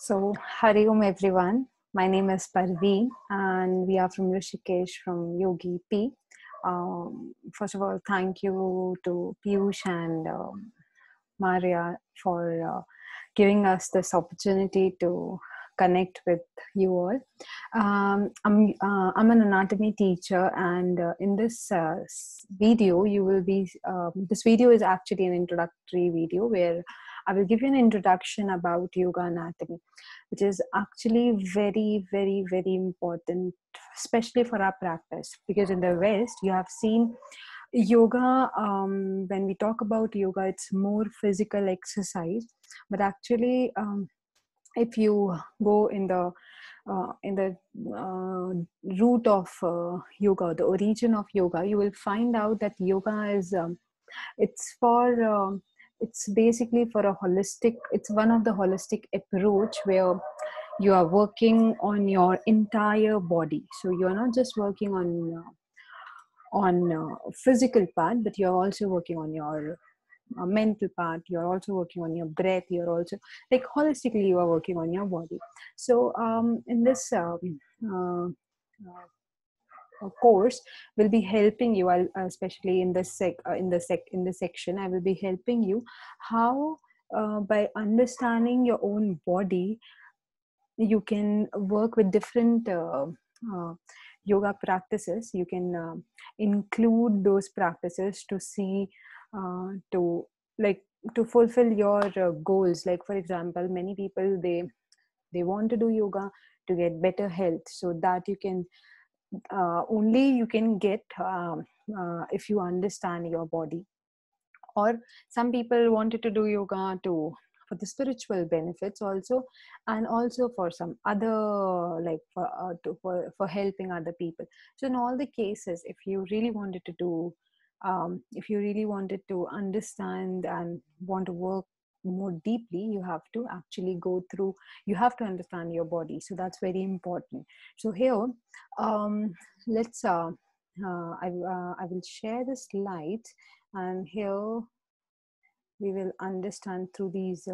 Hari Om everyone. My name is Parveen and we are from Rishikesh from Yogi P. First of all, thank you to Piyush and Maria for giving us this opportunity to connect with you all. I'm an anatomy teacher, and in this video, you will be. This video is actually an introductory video where I will give you an introduction about yoga anatomy, which is actually very, very, very important, especially for our practice. Because in the West, you have seen yoga. When we talk about yoga, it's more physical exercise, but actually, if you go in the root of yoga, the origin of yoga, you will find out that yoga is it's for it's basically for a holistic. It's one of the holistic approach where you are working on your entire body. So you are not just working on physical part, but you're also working on your mental part. You're also working on your breath. You're also, like, holistically you are working on your body. So in this course will be helping you. Especially in this section, I will be helping you how by understanding your own body, you can work with different yoga practices. You can include those practices to see to like to fulfill your goals. Like, for example, many people, they want to do yoga to get better health, so that you can only you can get if you understand your body. Or some people wanted to do yoga to for the spiritual benefits also, and also for some other, like, for helping other people. So in all the cases, if you really wanted to do if you really wanted to understand and want to work more deeply, you have to actually go through, you have to understand your body. So that's very important. So here, let's I will share the slides, and here we will understand through these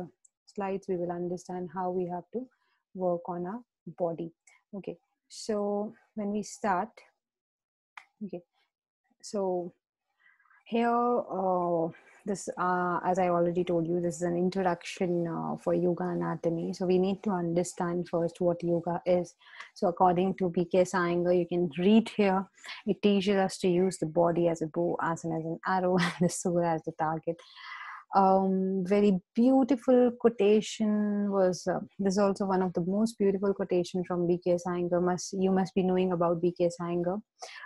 slides, we will understand how we have to work on our body. Okay, so when we start, okay, so here this as I already told you, this is an introduction for yoga anatomy. So we need to understand first what yoga is. So according to BK Iyengar, you can read here, it teaches us to use the body as a bow, as an arrow, and the soul as the target. Very beautiful quotation was this is also one of the most beautiful quotation from BK Iyengar. You must be knowing about BK Iyengar.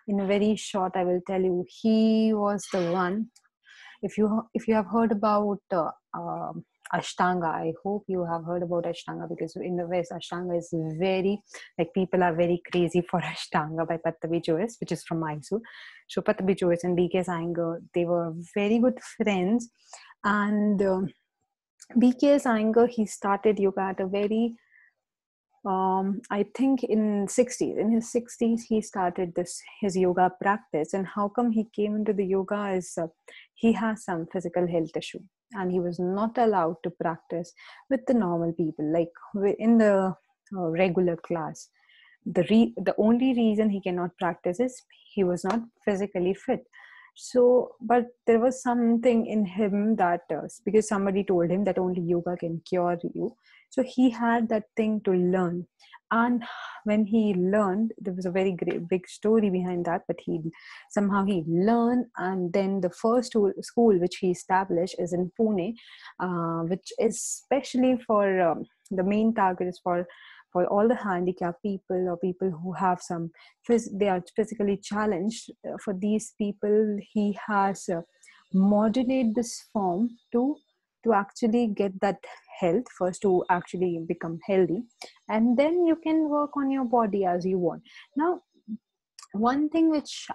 In a very short, I will tell you, he was the one. If you have heard about Ashtanga, I hope you have heard about Ashtanga, because in the West, Ashtanga is very, like, people are very crazy for Ashtanga by Pattabhi Jois, which is from Mysore. So Pattabhi Jois and BK Iyengar, they were very good friends. And BK Iyengar, he started yoga at a very I think in his 60s, he started his yoga practice. And how come he came into the yoga is he has some physical health issue, and he was not allowed to practice with the normal people, like in the regular class. The only reason he cannot practice is he was not physically fit. So, but there was something in him that because somebody told him that only yoga can cure you, so he had that thing to learn. And when he learned, there was a very great big story behind that, but he learned. And then the first school which he established is in Pune, which is specially for the main target is for all the handicapped people, or people who have some they are physically challenged. For these people, he has modulate this form to actually get that health first, to actually become healthy, and then you can work on your body as you want. Now, one thing which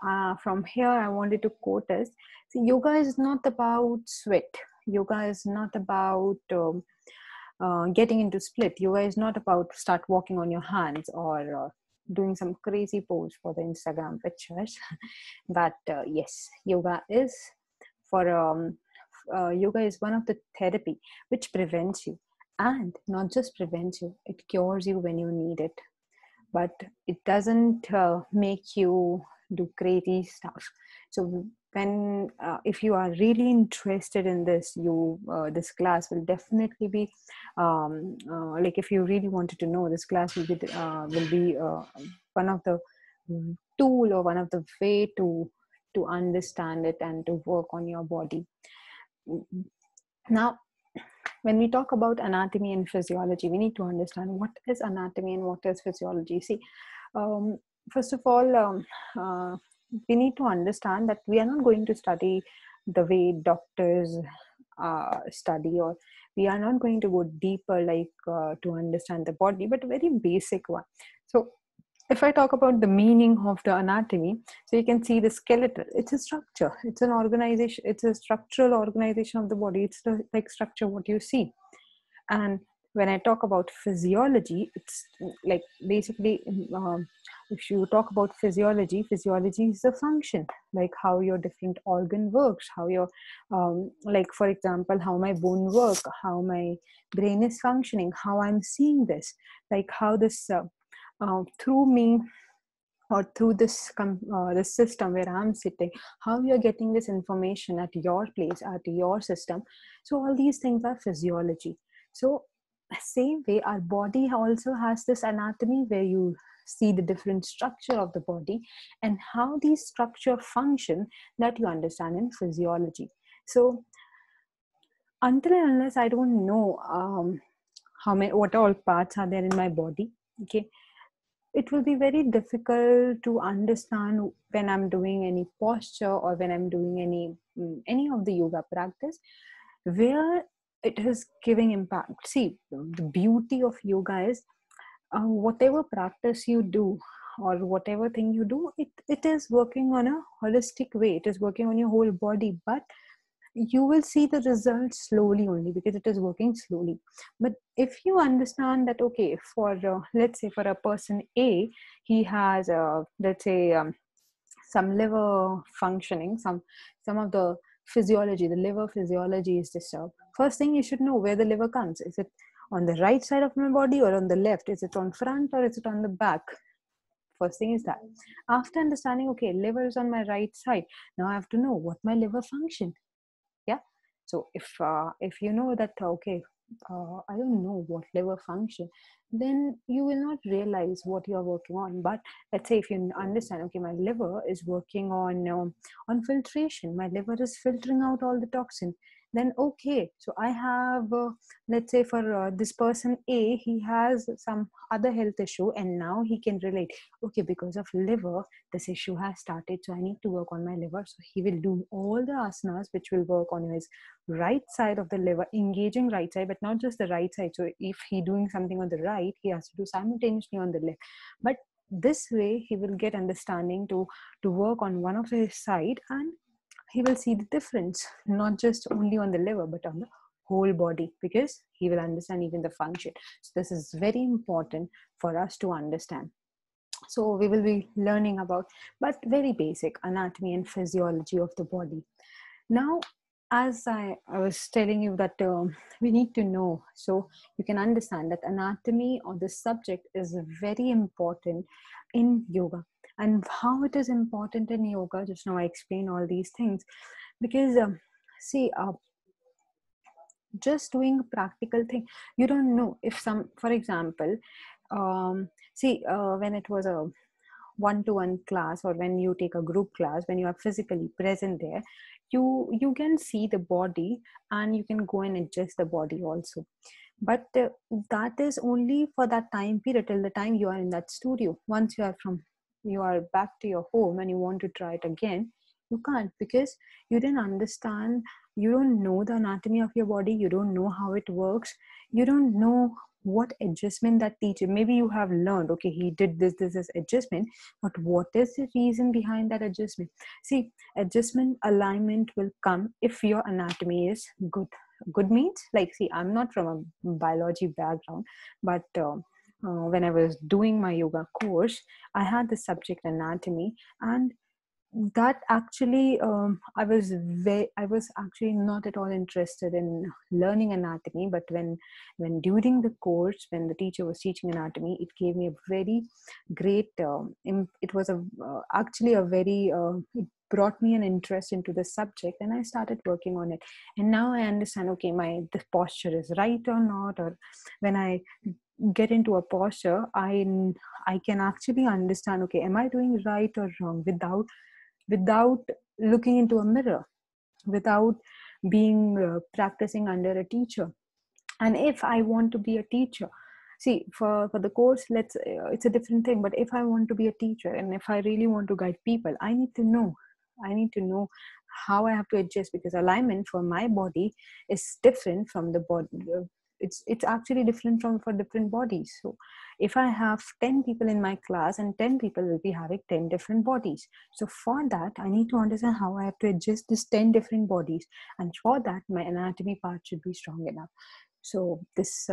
from here I wanted to quote is, see, yoga is not about sweat. Yoga is not about getting into split. Yoga is not about start walking on your hands, or doing some crazy pose for the Instagram pictures. But yes, yoga is for yoga is one of the therapy which prevents you. And not just prevents you, it cures you when you need it, but it doesn't make you do crazy stuff. So when if you are really interested in this, you this class will definitely be like, if you really wanted to know, this class will be one of the tool, or one of the way to understand it and to work on your body. Now, when we talk about anatomy and physiology, we need to understand what is anatomy and what is physiology. See, um, first of all, we need to understand that we are not going to study the way doctors study, or we are not going to go deeper, like to understand the body, but a very basic one. So if I talk about the meaning of the anatomy, so you can see the skeletal, it's a structure, it's an organization, it's a structural organization of the body. It's the like structure what you see. And when I talk about physiology, it's like basically, if you talk about physiology, physiology is the function, like how your different organ works, how your like for example, how my bone work, how my brain is functioning, how I'm seeing this, like how this through me, or through this system where I'm sitting, how you're getting this information at your place, at your system. So all these things are physiology. So same way, our body also has this anatomy, where you see the different structure of the body and how these structure function, that you understand in physiology. So until and unless I don't know how many, what all parts are there in my body, okay, it will be very difficult to understand when I'm doing any posture, or when I'm doing any of the yoga practice, where it is giving impact. See, the beauty of yoga is, whatever practice you do, or whatever thing you do, it is working on a holistic way, it is working on your whole body, but you will see the results slowly, only because it is working slowly. But if you understand that, okay, for let's say for a person A, he has let's say some liver functioning, some of the physiology, the liver physiology is disturbed. First thing, you should know where the liver comes. Is it on the right side of my body, or on the left? Is it on front, or is it on the back? First thing is that. After understanding, okay, liver is on my right side, now I have to know what my liver function. Yeah. So if you know that, okay, I don't know what liver function, then you will not realize what you are working on. But let's say if you understand, okay, my liver is working on filtration, my liver is filtering out all the toxin, then okay, so I have let's say for this person A, he has some other health issue, and now he can relate, okay, because of liver this issue has started, so I need to work on my liver. So he will do all the asanas which will work on his right side of the liver, engaging right side, but not just the right side. So if he doing something on the right, he has to do simultaneously on the left. But this way he will get understanding to work on one of his side, and he will see the difference, not just only on the liver, but on the whole body, because he will understand even the function. So this is very important for us to understand. So we will be learning about, but very basic, anatomy and physiology of the body. Now, as I was telling you that we need to know, so you can understand that anatomy or the subject is very important in yoga. And how it is important in yoga, just now I explain all these things, because see, just doing a practical thing, you don't know if some, for example, see, when it was a one-to-one class, or when you take a group class, when you are physically present there, you can see the body, and you can go and adjust the body also. But that is only for that time period, till the time you are in that studio. Once you are back to your home and you want to try it again, you can't, because you didn't understand, you don't know the anatomy of your body, you don't know how it works, you don't know what adjustment that teacher, maybe you have learned, okay, he did this adjustment, but what is the reason behind that adjustment? See, adjustment, alignment will come if your anatomy is good. Good means, like, see, I'm not from a biology background, but when I was doing my yoga course, I had the subject anatomy, and that actually, I was actually not at all interested in learning anatomy. But when during the course, when the teacher was teaching anatomy, it gave me a very great it was actually a very it brought me an interest into the subject, and I started working on it. And now I understand, okay, my the posture is right or not, or when I get into a posture, I can actually understand, okay, am I doing right or wrong, without looking into a mirror, without being practicing under a teacher. And if I want to be a teacher, see, for the course, it's a different thing. But if I want to be a teacher, and if I really want to guide people, I need to know how I have to adjust, because alignment for my body is different from the body. It's actually different from for different bodies. So if I have 10 people in my class, and 10 people will be having 10 different bodies, so for that I need to understand how I have to adjust these 10 different bodies. And for that, my anatomy part should be strong enough. So this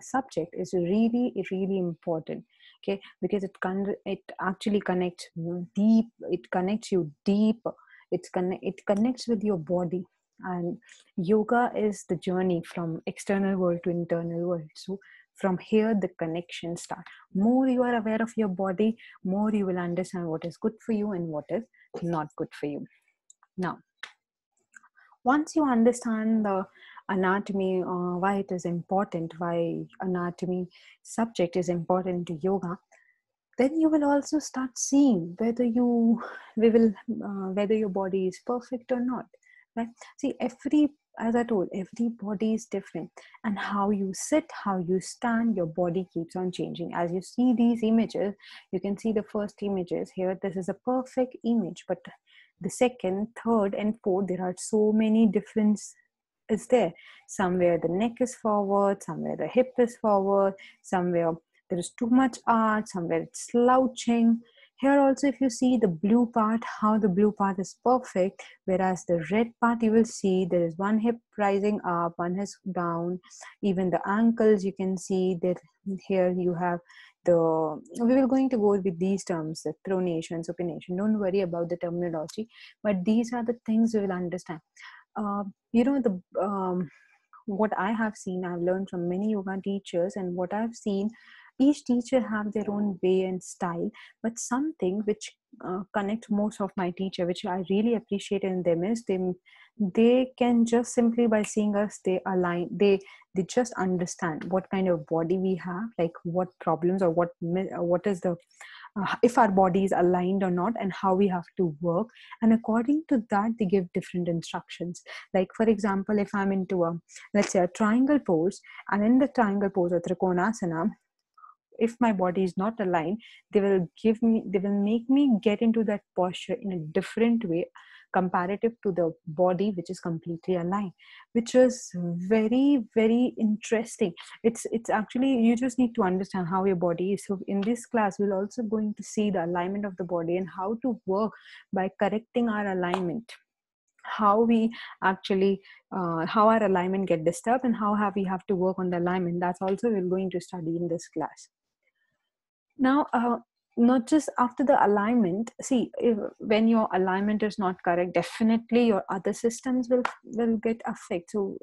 subject is really important, okay, because it actually connects you deep. It connects you deep. It connects with your body. And yoga is the journey from external world to internal world. So from here the connection start. More you are aware of your body, more you will understand what is good for you and what is not good for you. Now, once you understand the anatomy, why it is important, why anatomy subject is important to yoga, then you will also start seeing whether your body is perfect or not, right? See, as I told, every body is different, and how you sit, how you stand, your body keeps on changing. As you see these images, you can see the first images here. This is a perfect image, but the second, third, and fourth, there are so many differences is there. Somewhere the neck is forward, somewhere the hip is forward, somewhere there is too much arch, somewhere it's slouching. Here also, if you see the blue part, how the blue part is perfect, whereas the red part, you will see there is one hip rising up, one is down. Even the ankles, you can see that here you have we will going to go with these terms, the pronation, supination. Don't worry about the terminology, but these are the things you will understand. The what I have seen, I've learned from many yoga teachers, and what I've seen, each teacher have their own way and style. But something which connect most of my teacher, which I really appreciate in them, is they can just simply by seeing us, they align, they just understand what kind of body we have, like what problems or what is the if our body is aligned or not, and how we have to work. And according to that, they give different instructions. Like, for example, if I'm into let's say a triangle pose, and in the triangle pose or trikonasana, if my body is not aligned, they will make me get into that posture in a different way comparative to the body which is completely aligned, which is very interesting. It's actually, you just need to understand how your body is. So in this class, we're also going to see the alignment of the body and how to work by correcting our alignment, how we actually how our alignment get disturbed, and how we have to work on the alignment. That's also we're going to study in this class. Now, not just after the alignment. See, when your alignment is not correct, definitely your other systems will get affected. So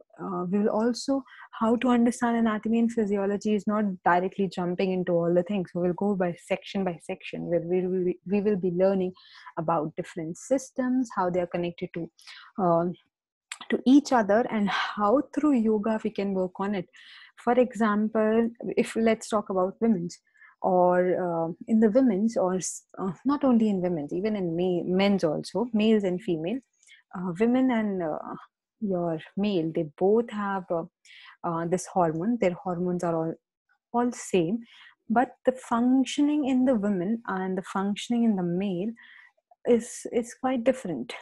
we will also, how to understand anatomy and physiology is not directly jumping into all the things. So we'll go by section, where we will be learning about different systems, how they are connected to each other, and how through yoga we can work on it. For example, if let's talk about women's, or in the women's, or not only in women's, even in men's also, males and female, women and your male, they both have this hormone. Their hormones are all same, but the functioning in the women and the functioning in the male is quite different.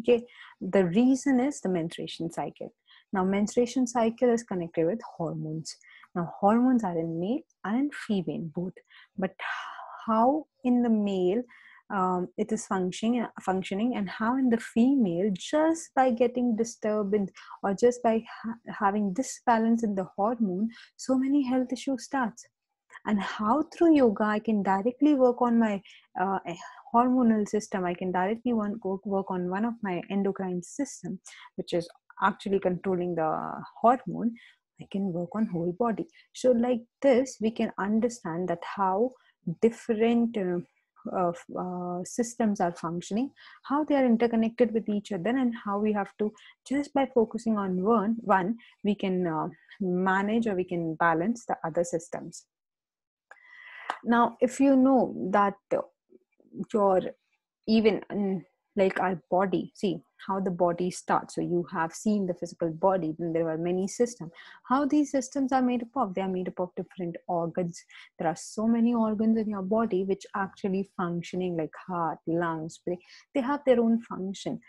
Okay, the reason is the menstruation cycle. Now, menstruation cycle is connected with hormones. Now, hormones are in male and in female both, but how in the male it is functioning, and how in the female, just by getting disturbed, or just by having disbalance in the hormone, so many health issues starts. And how through yoga I can directly work on my hormonal system, I can directly go work on one of my endocrine system, which is actually controlling the hormone. I can work on whole body. So like this, we can understand that how different systems are functioning, how they are interconnected with each other, and how we have to, just by focusing on one, we can manage, or we can balance the other systems. Now, if you know that your even like our body, see how the body starts. So you have seen the physical body, then there are many systems. How these systems are made up of? They are made up of different organs. There are so many organs in your body which actually functioning, like heart, lungs, they have their own function.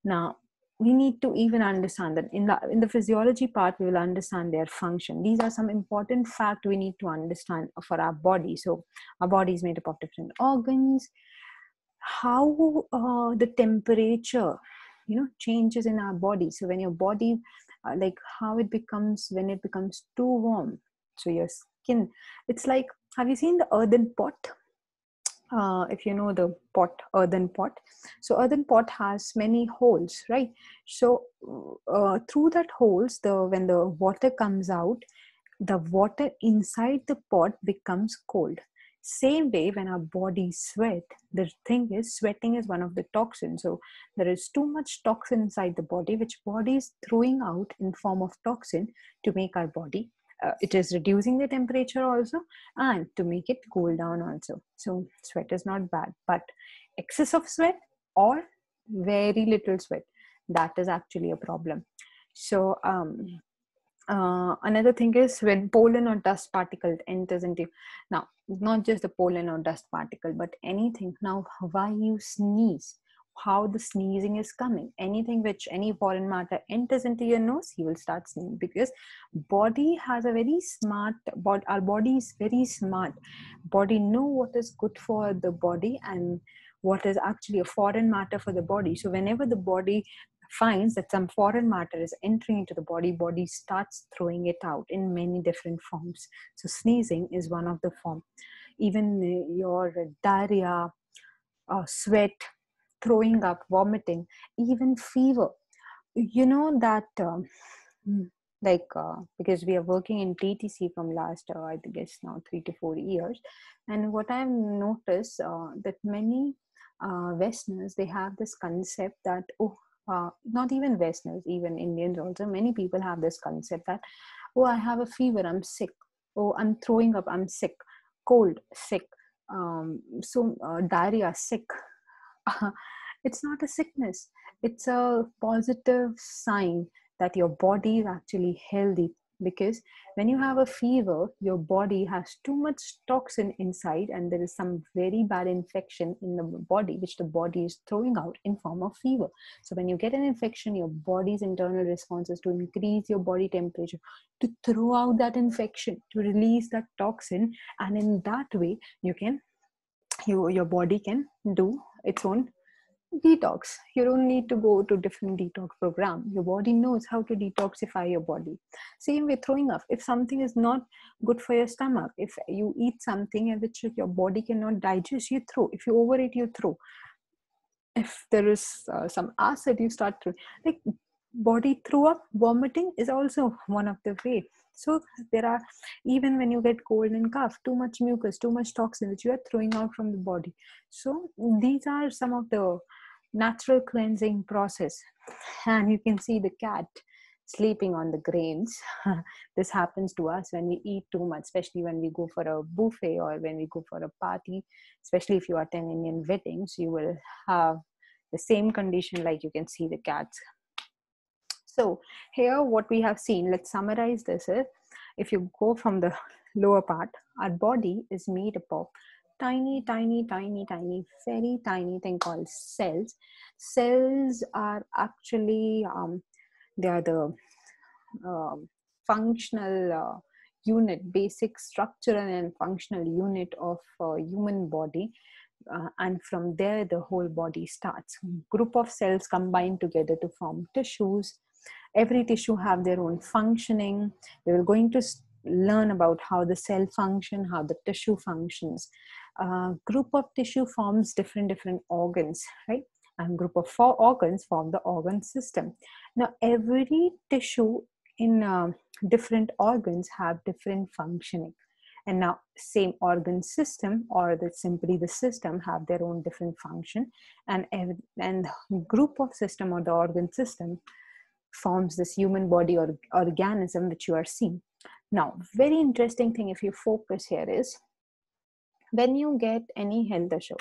Now we need to even understand that in the physiology part, we will understand their function. These are some important facts we need to understand for our body. So our body is made up of different organs. How the temperature changes in our body. So when your body like how it becomes when it becomes too warm, so your skin, it's like, have you seen the earthen pot? If you know the earthen pot, so earthen pot has many holes, right? So through that holes, when the water comes out, the water inside the pot becomes cold. Same way, when our body sweat, the thing is, sweating is one of the toxins. So there is too much toxin inside the body, which body is throwing out in form of toxin to make our body, it is reducing the temperature also, and to make it cool down also. So sweat is not bad, but excess of sweat or very little sweat, that is actually a problem. So another thing is when pollen or dust particle enters into, now not just the pollen or dust particle, but anything. Now why you sneeze, how the sneezing is coming, anything which any foreign matter enters into your nose, you will start sneezing, because body has a very smart body. Our body is very smart. Body know what is good for the body and what is actually a foreign matter for the body. So whenever the body finds that some foreign matter is entering into the body starts throwing it out in many different forms. So sneezing is one of the form. Even your diarrhea, sweat, throwing up, vomiting, even fever. You know that because we are working in TTC from last I guess now 3 to 4 years, and what I've noticed that many Westerners, they have this concept that not even Westerners, even Indians also, many people have this concept that, oh, I have a fever, I'm sick. Oh, I'm throwing up, I'm sick. Cold, sick. Diarrhea, sick. It's not a sickness. It's a positive sign that your body is actually healthy, because when you have a fever, your body has too much toxin inside, and there is some very bad infection in the body which the body is throwing out in form of fever. So when you get an infection, your body's internal response is to increase your body temperature, to throw out that infection, to release that toxin, and in that way your body can do its own detox. You don't need to go to different detox program. Your body knows how to detoxify your body. Same with throwing up. If something is not good for your stomach, if you eat something and which your body cannot digest, you throw. If you overeat, you throw. If there is some acid, you start to, like, body throw up. Vomiting is also one of the way. So there are, even when you get cold and cough, too much mucus, too much toxin which you are throwing out from the body. So these are some of the natural cleansing process. And you can see the cat sleeping on the grains. This happens to us when we eat too much, especially when we go for a buffet or when we go for a party. Especially if you attend Indian weddings, you will have the same condition, like you can see the cats. So here what we have seen, let's summarize this, is if you go from the lower part, our body is made up of tiny, very tiny thing called cells. Cells are actually, they are the functional unit, basic structural and functional unit of human body. And from there, the whole body starts. Group of cells combine together to form tissues. Every tissue have their own functioning. We are going to learn about how the cell function, how the tissue functions. Group of tissue forms different organs, right? And group of 4 organs form the organ system. Now, every tissue in different organs have different functioning. And now same organ system, or simply the system, have their own different function. And group of system, or the organ system, forms this human body or organism which you are seeing. Now, very interesting thing, if you focus here, is when you get any health issue,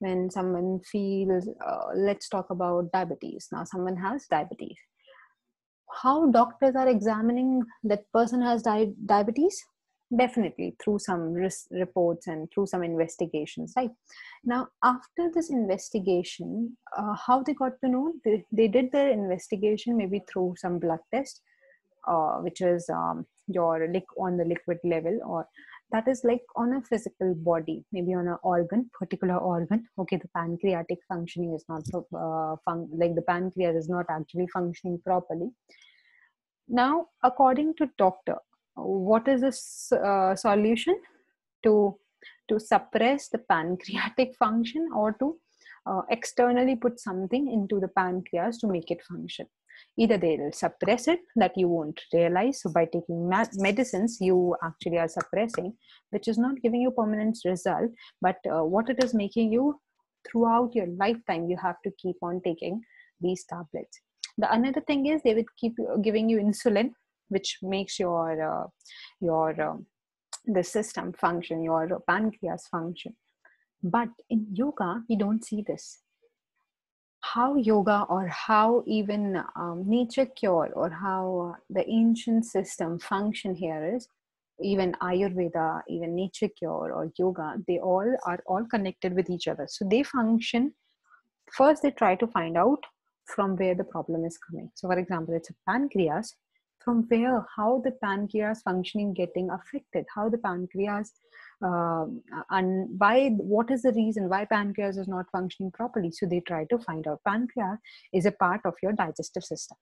when someone feels, let's talk about diabetes. Now, someone has diabetes. How doctors are examining that person has diabetes? Definitely through some reports and through some investigations, right? Now, after this investigation, how they got to know? They did their investigation maybe through some blood test, which is your on the liquid level, or that is like on a physical body, maybe on an organ, particular organ. Okay, the pancreatic functioning is not so like the pancreas is not actually functioning properly. Now, according to doctor, what is the solution to suppress the pancreatic function, or to externally put something into the pancreas to make it function? Either they will suppress it, that you won't realize. So by taking medicines, you actually are suppressing, which is not giving you permanent result. But what it is making you, throughout your lifetime, you have to keep on taking these tablets. The another thing is, they will keep giving you insulin, which makes your the system function, your pancreas function. But in yoga, we don't see this. How yoga, or how even nature cure, or how the ancient system function here is, even Ayurveda, even nature cure or yoga, they all are all connected with each other. So they function. First, they try to find out from where the problem is coming. So for example, it's a pancreas. From where, how the pancreas functioning getting affected, how the pancreas and why, what is the reason why pancreas is not functioning properly. So they try to find out. Pancreas is a part of your digestive system.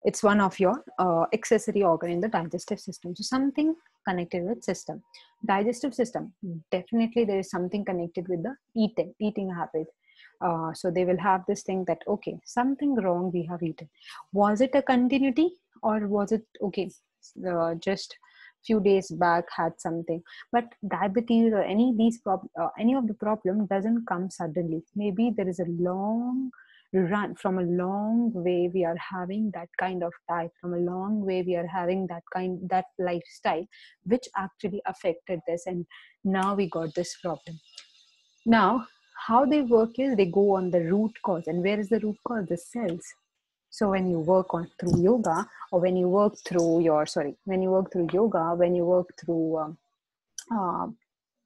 It's one of your accessory organ in the digestive system. So something connected with system. Digestive system, definitely there is something connected with the eating habit. So they will have this thing that, okay, something wrong we have eaten. Was it a continuity, or was it, okay, just few days back had something? But diabetes or any of the problem doesn't come suddenly. Maybe there is a long run, from a long way we are having that kind of diet, from a long way we are having that lifestyle, which actually affected this, and now we got this problem. Now, how they work is, they go on the root cause. And where is the root cause? The cells. So when you work on through yoga, or when you work through yoga, when you work through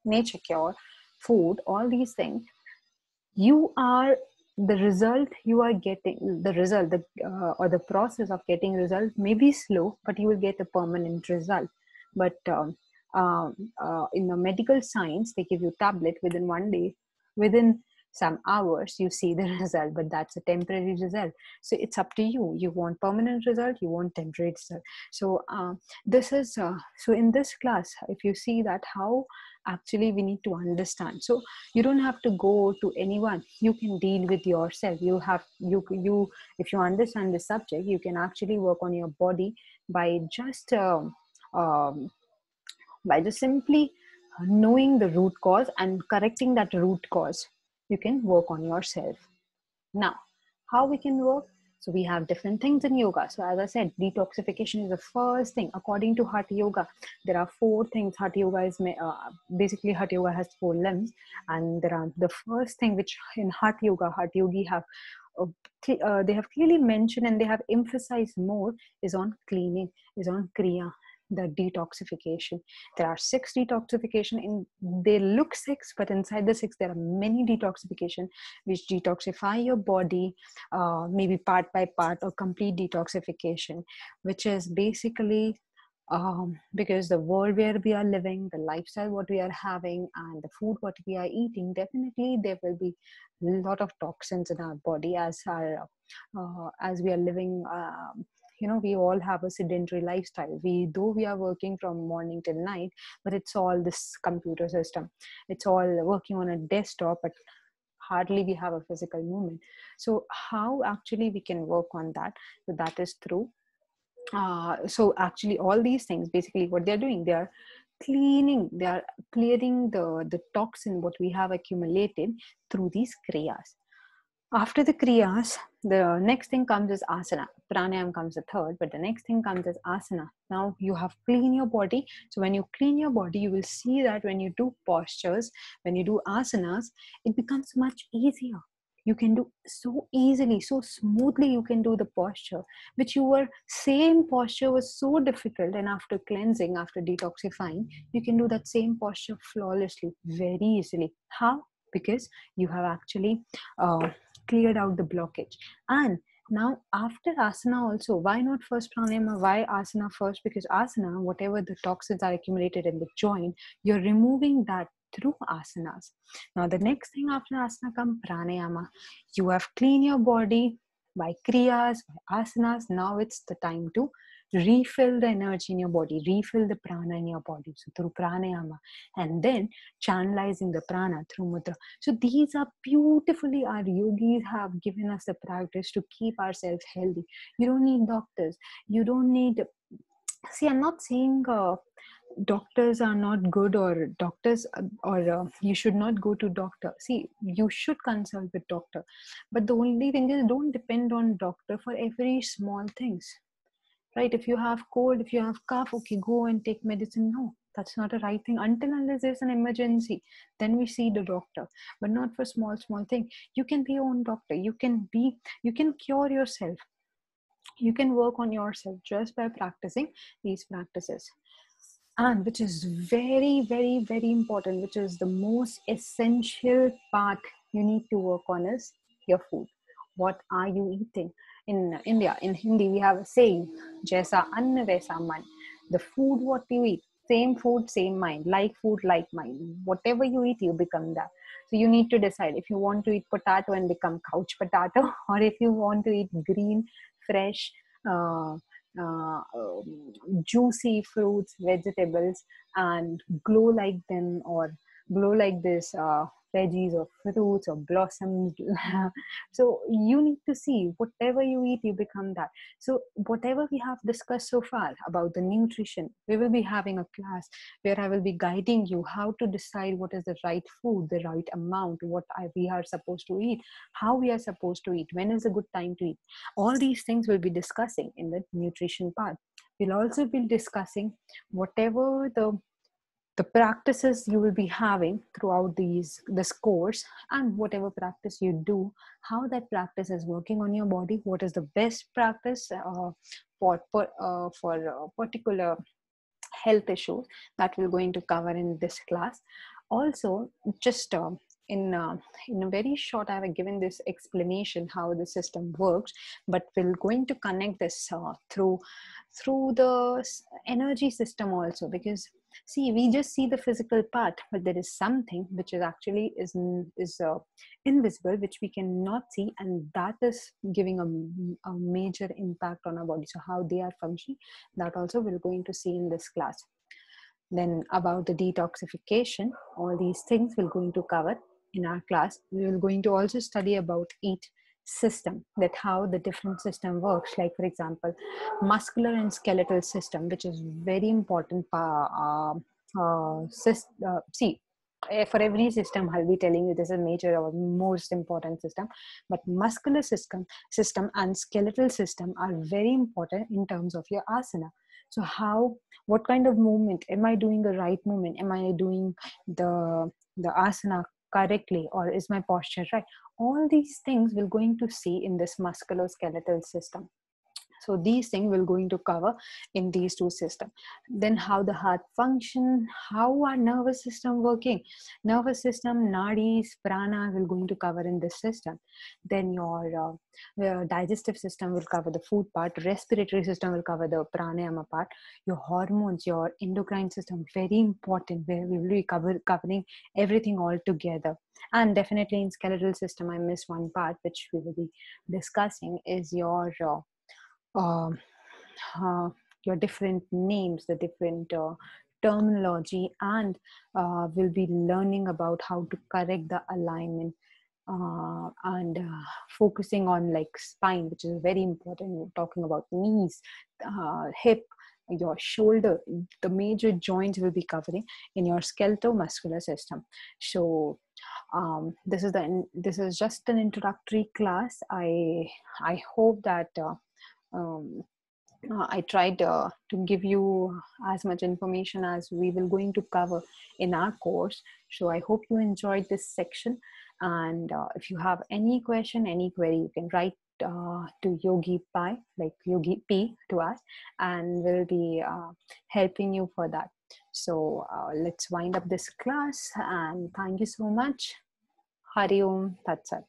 nature cure, food, all these things, you are the result you are getting, the result, or the process of getting result may be slow, but you will get a permanent result. But in the medical science, they give you tablet within 1 day, within some hours you see the result, but that's a temporary result. So it's up to you. You want permanent result, you want temporary result. So this is so in this class, if you see that how actually we need to understand. So you don't have to go to anyone, you can deal with yourself. You if you understand the subject, you can actually work on your body by just simply knowing the root cause and correcting that root cause. You can work on yourself. Now, how we can work? So we have different things in yoga. So as I said, detoxification is the first thing. According to Hatha Yoga, there are 4 things. Hatha Yoga is basically, Hatha Yoga has 4 limbs, and there are the first thing which in Hatha Yoga, Hatha Yogi have they have clearly mentioned, and they have emphasized more, is on cleaning, is on kriya, the detoxification. There are 6 detoxification. They look 6, but inside the 6 there are many detoxification which detoxify your body, maybe part by part, or complete detoxification, which is basically because the world where we are living, the lifestyle what we are having, and the food what we are eating, definitely there will be a lot of toxins in our body as we are living we all have a sedentary lifestyle. Though we are working from morning till night, but it's all this computer system. It's all working on a desktop, but hardly we have a physical movement. So how actually we can work on that? So that is through so actually all these things, basically what they're doing, they are clearing the toxin what we have accumulated through these kriyas. After the kriyas, the next thing comes is asana. Pranayam comes the third, but the next thing comes is asana. Now you have clean your body. So when you clean your body, you will see that when you do postures, when you do asanas, it becomes much easier. You can do so easily, so smoothly. You can do the posture, which you were same posture was so difficult, and after cleansing, after detoxifying, you can do that same posture flawlessly, very easily. How? Because you have actually cleared out the blockage. And now after asana also, why not first pranayama? Why asana first? Because asana, whatever the toxins are accumulated in the joint, you're removing that through asanas. Now the next thing after asana comes pranayama. You have cleaned your body by kriyas, by asanas. Now it's the time to refill the energy in your body, refill the prana in your body. So through pranayama, and then channelizing the prana through mudra. So these are beautifully, our yogis have given us the practice to keep ourselves healthy. You don't need doctors. You don't need, see, I'm not saying doctors are not good, or doctors or you should not go to doctor. See, you should consult with doctor, but the only thing is, don't depend on doctor for every small things, right? If you have cold, if you have cough, okay, go and take medicine. No, that's not a right thing. Until unless there's an emergency, then we see the doctor, but not for small thing. You can be your own doctor. You can cure yourself. You can work on yourself just by practicing these practices. And which is very, very, very important, which is the most essential part you need to work on, is your food. What are you eating? In India, in Hindi, we have a saying, Jaisa Anna Vaisa Man. The food what you eat, same food, same mind. Like food, like mind. Whatever you eat, you become that. So you need to decide if you want to eat potato and become couch potato, or if you want to eat green, fresh, uh, juicy fruits, vegetables, and glow like them, or glow like this veggies or fruits or blossoms. So you need to see, whatever you eat, you become that. So whatever we have discussed so far about the nutrition, we will be having a class where I will be guiding you how to decide what is the right food, the right amount, we are supposed to eat, how we are supposed to eat, when is a good time to eat. All these things we'll be discussing in the nutrition part. We'll also be discussing whatever the practices you will be having throughout this course, and whatever practice you do, how that practice is working on your body, what is the best practice for particular health issues, that we're going to cover in this class. Also, just in a very short, I have given this explanation how the system works, but we're going to connect this through the energy system also, because see, we just see the physical part, but there is something which is actually invisible, which we cannot see, and that is giving a major impact on our body. So how they are functioning, that also we're going to see in this class. Then about the detoxification, all these things we're going to cover in our class. We will going to also study about each system, that how the different system works. Like for example, muscular and skeletal system, which is very important. See, for every system I'll be telling you this is a major or most important system, but muscular system and skeletal system are very important in terms of your asana. So what kind of movement am I doing? The right movement? Am I doing the asana correctly, or is my posture right? All these things we're going to see in this musculoskeletal system. So these things we're going to cover in these two systems. Then how the heart function, how our nervous system working. Nervous system, nadis, prana, we're going to cover in this system. Then your digestive system will cover the food part. Respiratory system will cover the pranayama part. Your hormones, your endocrine system, very important, where we will be covering everything all together. And definitely in skeletal system, I missed one part which we will be discussing, is your your different names, the different terminology, and we'll be learning about how to correct the alignment, and focusing on like spine, which is very important. We're talking about knees, hip, your shoulder, the major joints will be covering in your skeletal-muscular system. So this is just an introductory class. I hope that um, I tried to give you as much information as we will going to cover in our course. So I hope you enjoyed this section. And if you have any question, any query, you can write to Yogi Pi, like Yogi P to us, and we'll be helping you for that. So let's wind up this class, and thank you so much. Hari Om Tat Sat.